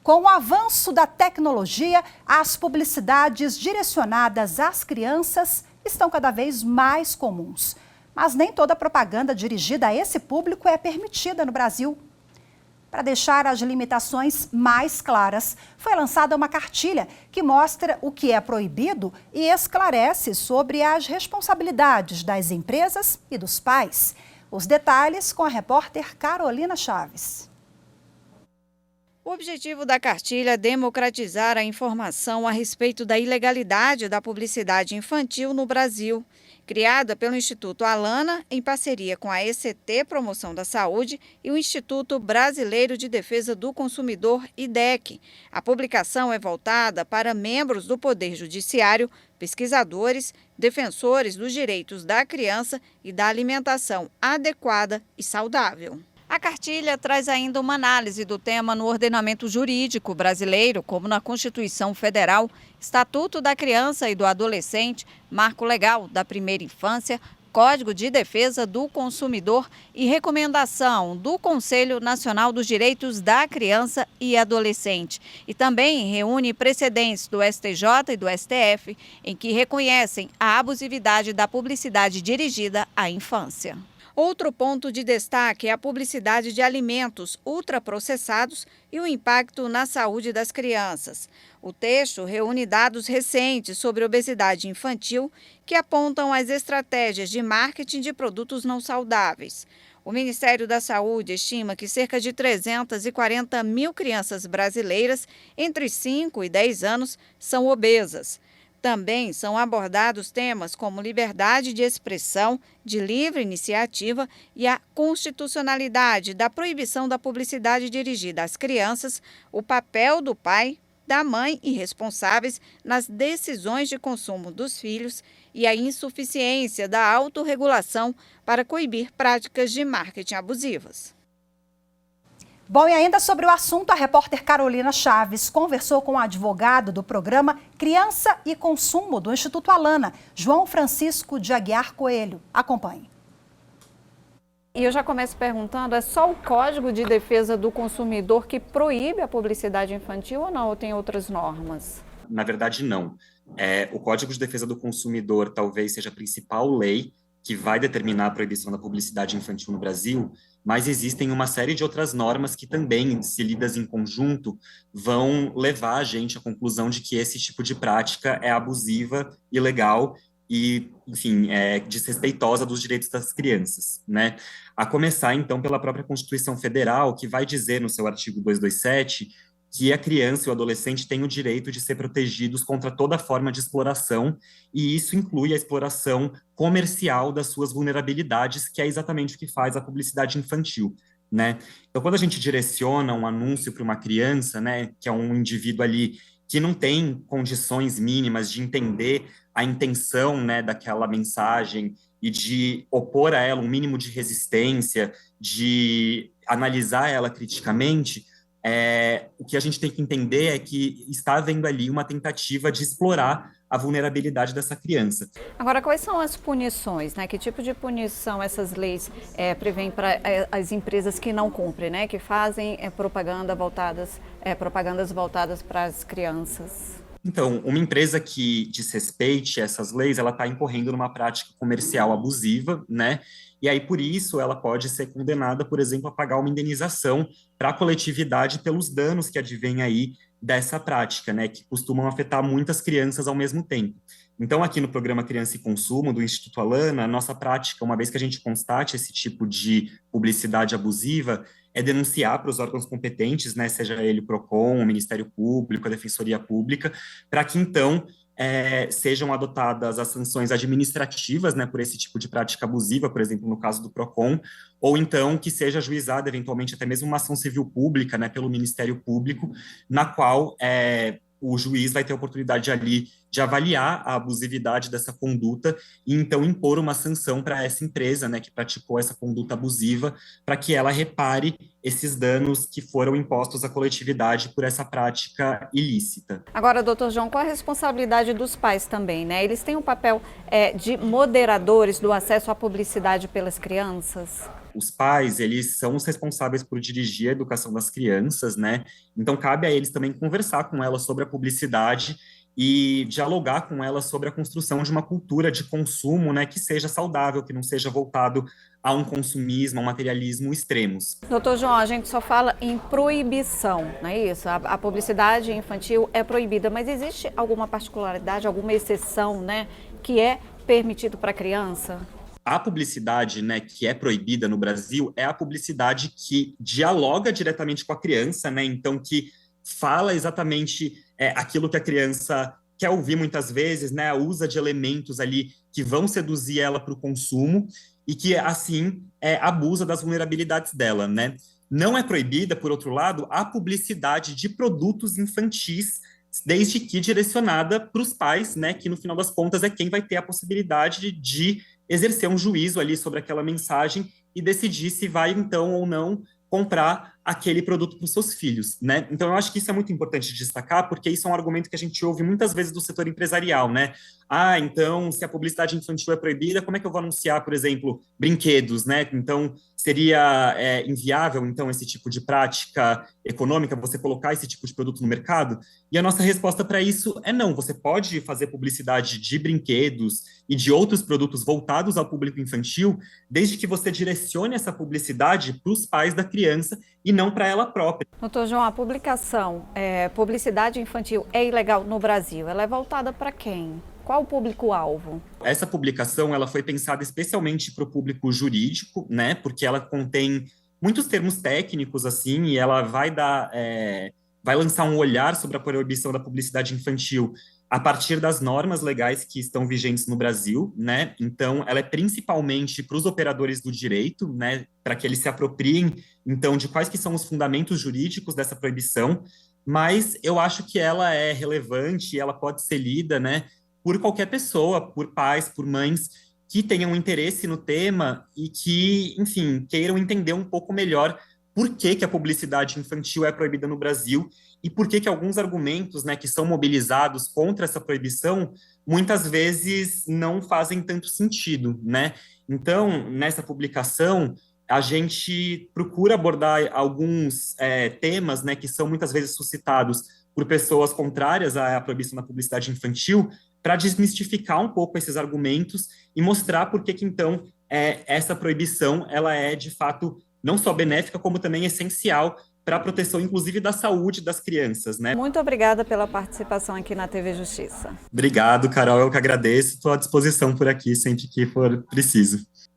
Com o avanço da tecnologia, as publicidades direcionadas às crianças estão cada vez mais comuns. Mas nem toda propaganda dirigida a esse público é permitida no Brasil. Para deixar as limitações mais claras, foi lançada uma cartilha que mostra o que é proibido e esclarece sobre as responsabilidades das empresas e dos pais. Os detalhes com a repórter Carolina Chaves. O objetivo da cartilha é democratizar a informação a respeito da ilegalidade da publicidade infantil no Brasil. Criada pelo Instituto Alana, em parceria com a ECT Promoção da Saúde e o Instituto Brasileiro de Defesa do Consumidor, IDEC. A publicação é voltada para membros do Poder Judiciário, pesquisadores, defensores dos direitos da criança e da alimentação adequada e saudável. A cartilha traz ainda uma análise do tema no ordenamento jurídico brasileiro, como na Constituição Federal, Estatuto da Criança e do Adolescente, Marco Legal da Primeira Infância, Código de Defesa do Consumidor e recomendação do Conselho Nacional dos Direitos da Criança e Adolescente. E também reúne precedentes do STJ e do STF, em que reconhecem a abusividade da publicidade dirigida à infância. Outro ponto de destaque é a publicidade de alimentos ultraprocessados e o impacto na saúde das crianças. O texto reúne dados recentes sobre obesidade infantil que apontam as estratégias de marketing de produtos não saudáveis. O Ministério da Saúde estima que cerca de 340 mil crianças brasileiras entre 5 e 10 anos são obesas. Também são abordados temas como liberdade de expressão, de livre iniciativa e a constitucionalidade da proibição da publicidade dirigida às crianças, o papel do pai, da mãe e responsáveis nas decisões de consumo dos filhos e a insuficiência da autorregulação para coibir práticas de marketing abusivas. Bom, e ainda sobre o assunto, a repórter Carolina Chaves conversou com o advogado do programa Criança e Consumo do Instituto Alana, João Francisco de Aguiar Coelho. Acompanhe. E eu já começo perguntando, é só o Código de Defesa do Consumidor que proíbe a publicidade infantil ou não? Ou tem outras normas? Na verdade, não. O Código de Defesa do Consumidor talvez seja a principal lei que vai determinar a proibição da publicidade infantil no Brasil, mas existem uma série de outras normas que também, se lidas em conjunto, vão levar a gente à conclusão de que esse tipo de prática é abusiva, ilegal e, enfim, desrespeitosa dos direitos das crianças, né? A começar, então, pela própria Constituição Federal, que vai dizer no seu artigo 227 que a criança e o adolescente têm o direito de ser protegidos contra toda forma de exploração, e isso inclui a exploração comercial das suas vulnerabilidades, que é exatamente o que faz a publicidade infantil, né? Então, quando a gente direciona um anúncio para uma criança, né, que é um indivíduo ali que não tem condições mínimas de entender a intenção, né, daquela mensagem e de opor a ela um mínimo de resistência, de analisar ela criticamente, o que a gente tem que entender é que está havendo ali uma tentativa de explorar a vulnerabilidade dessa criança. Agora, quais são as punições, né? Que tipo de punição essas leis prevêem para as empresas que não cumprem, né? Que fazem propagandas voltadas para as crianças? Então, uma empresa que desrespeite essas leis, ela está incorrendo numa prática comercial abusiva, né? E aí, por isso, ela pode ser condenada, por exemplo, a pagar uma indenização para a coletividade pelos danos que advêm aí dessa prática, né? Que costumam afetar muitas crianças ao mesmo tempo. Então, aqui no programa Criança e Consumo, do Instituto Alana, a nossa prática, uma vez que a gente constate esse tipo de publicidade abusiva, é denunciar para os órgãos competentes, né, seja ele o PROCON, o Ministério Público, a Defensoria Pública, para que, então, sejam adotadas as sanções administrativas, né, por esse tipo de prática abusiva, por exemplo, no caso do PROCON, ou então que seja ajuizada, eventualmente, até mesmo uma ação civil pública, né, pelo Ministério Público, na qual o juiz vai ter a oportunidade ali de avaliar a abusividade dessa conduta e, então, impor uma sanção para essa empresa, né, que praticou essa conduta abusiva, para que ela repare esses danos que foram impostos à coletividade por essa prática ilícita. Agora, doutor João, qual a responsabilidade dos pais também, né? Eles têm um papel de moderadores do acesso à publicidade pelas crianças? Os pais, eles são os responsáveis por dirigir a educação das crianças, né? Então, cabe a eles também conversar com elas sobre a publicidade e dialogar com elas sobre a construção de uma cultura de consumo, né, que seja saudável, que não seja voltado a um consumismo, a um materialismo extremos. Doutor João, a gente só fala em proibição, não é isso? A publicidade infantil é proibida, mas existe alguma particularidade, alguma exceção, né, que é permitido para a criança? A publicidade, né, que é proibida no Brasil é a publicidade que dialoga diretamente com a criança, né, então que fala exatamente aquilo que a criança quer ouvir muitas vezes, né, usa de elementos ali que vão seduzir ela para o consumo e que, assim, abusa das vulnerabilidades dela, né. Não é proibida, por outro lado, a publicidade de produtos infantis, desde que direcionada para os pais, né, que no final das contas é quem vai ter a possibilidade de exercer um juízo ali sobre aquela mensagem e decidir se vai, então, ou não comprar aquele produto para os seus filhos, né? Então, eu acho que isso é muito importante destacar, porque isso é um argumento que a gente ouve muitas vezes do setor empresarial, né? Ah, então, se a publicidade infantil é proibida, como é que eu vou anunciar, por exemplo, brinquedos, né? Então, seria inviável, então, esse tipo de prática econômica, você colocar esse tipo de produto no mercado? E a nossa resposta para isso é não. Você pode fazer publicidade de brinquedos e de outros produtos voltados ao público infantil, desde que você direcione essa publicidade para os pais da criança e não para ela própria. Doutor João, a publicidade infantil é ilegal no Brasil. Ela é voltada para quem? Qual o público-alvo? Essa publicação ela foi pensada especialmente para o público jurídico, né? Porque ela contém muitos termos técnicos, assim, e ela vai lançar um olhar sobre a proibição da publicidade infantil a partir das normas legais que estão vigentes no Brasil, né? Então, ela é principalmente para os operadores do direito, né? Para que eles se apropriem, então, de quais que são os fundamentos jurídicos dessa proibição, mas eu acho que ela é relevante, ela pode ser lida, né? Por qualquer pessoa, por pais, por mães que tenham interesse no tema e que, enfim, queiram entender um pouco melhor por que a publicidade infantil é proibida no Brasil e por que alguns argumentos, né, que são mobilizados contra essa proibição muitas vezes não fazem tanto sentido, né? Então, nessa publicação, a gente procura abordar alguns temas, né, que são muitas vezes suscitados por pessoas contrárias à proibição da publicidade infantil, para desmistificar um pouco esses argumentos e mostrar por que então essa proibição ela é de fato não só benéfica como também essencial para a proteção, inclusive, da saúde das crianças, né? Muito obrigada pela participação aqui na TV Justiça. Obrigado, Carol, eu que agradeço, estou à disposição por aqui sempre que for preciso.